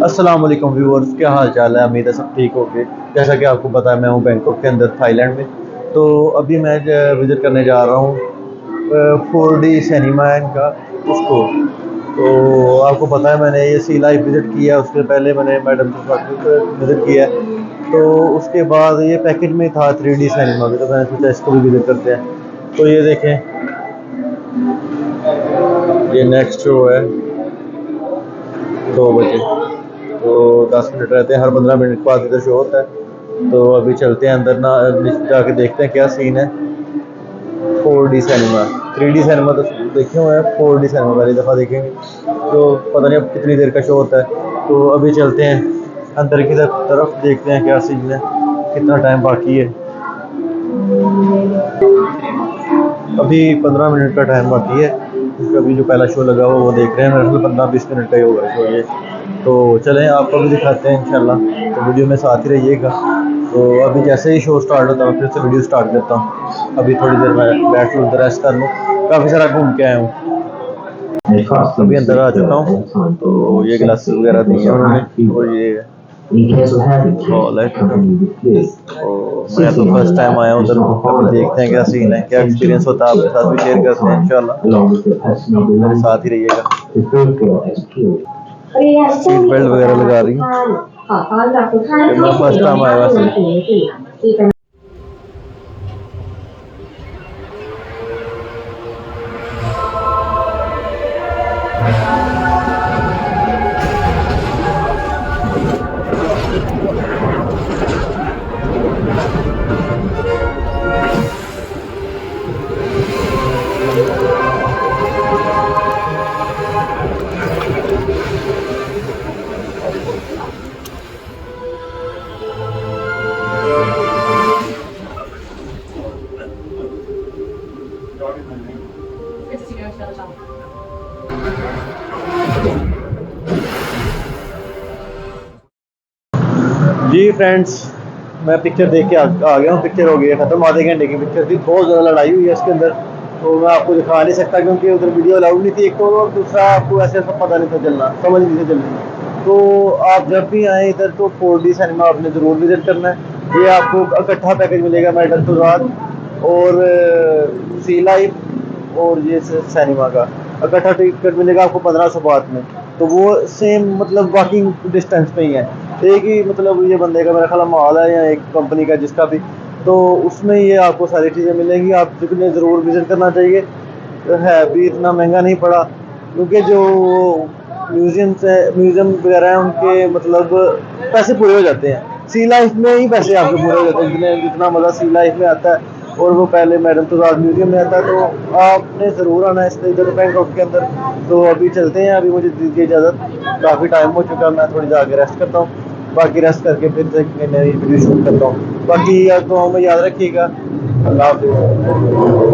अस्सलाम वालेकुम व्यूअर्स, क्या हाल चाल है। उम्मीद है सब ठीक होंगे। जैसा कि आपको पता है मैं हूँ बैंकॉक के अंदर थाईलैंड में। तो अभी मैं विज़िट करने जा रहा हूँ 4D सिनेमा का उसको। तो आपको पता है मैंने ये सी लाइफ विज़िट किया, उससे पहले मैंने मैडम के साथ विज़िट किया है। तो उसके बाद ये पैकेज में था 3D सिनेमा भी, तो मैंने सोचा इसको भी विज़िट करते हैं। तो ये देखें, ये नेक्स्ट शो है 2 बजे। तो 10 मिनट रहते हैं, हर 15 मिनट बाद इधर शो होता है। तो अभी चलते हैं अंदर ना, जाके देखते हैं क्या सीन है। 4D सिनेमा, 3D सिनेमा तो देखे हुए हैं, 4D सिनेमा पहली दफ़ा देखेंगे। तो पता नहीं अब कितनी देर का शो होता है। तो अभी चलते हैं अंदर की तरफ, देखते हैं क्या सीन है, कितना टाइम बाकी है। अभी 15 मिनट का टाइम बाकी है, क्योंकि अभी जो पहला शो लगा हुआ वो देख रहे हैं। मेरे ख्याल 15-20 मिनट का ही होगा शो ये। तो चलें आपको भी दिखाते हैं इंशाल्लाह, तो वीडियो में साथ ही रहिएगा। तो अभी जैसे ही शो स्टार्ट होता है फिर से वीडियो स्टार्ट करता हूँ। अभी थोड़ी देर मैं बैठ कर उधर रेस्ट कर लूँ, काफ़ी सारा घूम के आया हूँ। अभी अंदर आ चुका हूँ। तो ये ग्लासेस वगैरह दी हैं उन्होंने, और ये हॉल है। तो मैं तो फर्स्ट टाइम आया हूँ उधर। अभी देखते हैं क्या सीन है, क्या एक्सपीरियंस होता है, आपके साथ भी शेयर करते हैं इंशाल्लाह। मेरे साथ ही रहिएगा। सीट बेल्ट वगैरह लगा रही हूँ, मैं फर्स्ट टाइम आया वैसे। जी फ्रेंड्स, मैं पिक्चर देख के आ गया हूँ। पिक्चर हो गई है ख़त्म, आधे घंटे की पिक्चर थी। बहुत ज़्यादा लड़ाई हुई है इसके अंदर, तो मैं आपको दिखा नहीं सकता क्योंकि उधर वीडियो अलाउड नहीं थी एक तो, और दूसरा आपको ऐसे सब पता नहीं था चलना, समझ नहीं था चलनी। तो आप जब भी आएँ इधर तो 4D सिनेमा आपने ज़रूर विज़िट करना है। ये आपको इकट्ठा पैकेज मिलेगा मेडल तो रात और सी लाइफ और ये सिनेमा का इकट्ठा टिकट मिलेगा आपको 1500 बात में। तो वो सेम मतलब वॉकिंग डिस्टेंस पे ही है। एक ही मतलब ये बंदे का मेरा ख्याल मॉल है या एक कंपनी का जिसका भी, तो उसमें ये आपको सारी चीज़ें मिलेंगी। आप जितने ज़रूर विज़िट करना चाहिए। है भी इतना महंगा नहीं पड़ा, क्योंकि जो म्यूज़ियम वगैरह हैं उनके मतलब पैसे पूरे हो जाते हैं। सी लाइफ में ही पैसे आपके पूरे हो जाते हैं, जितना मज़ा सी लाइफ में आता है और वो पहले मैडम तुसाद म्यूज़ियम में आता है। तो आपने ज़रूर आना है इस इधर बैंकॉक के अंदर। तो अभी चलते हैं, अभी मुझे दीजिए इजाज़त, काफ़ी टाइम हो चुका है, मैं थोड़ी जाके रेस्ट करता हूँ। बाकी रेस्ट करके फिर से नई वीडियो शूट करता हूँ। बाकी दुआओं में याद रखिएगा। अल्लाह हाफ़िज़।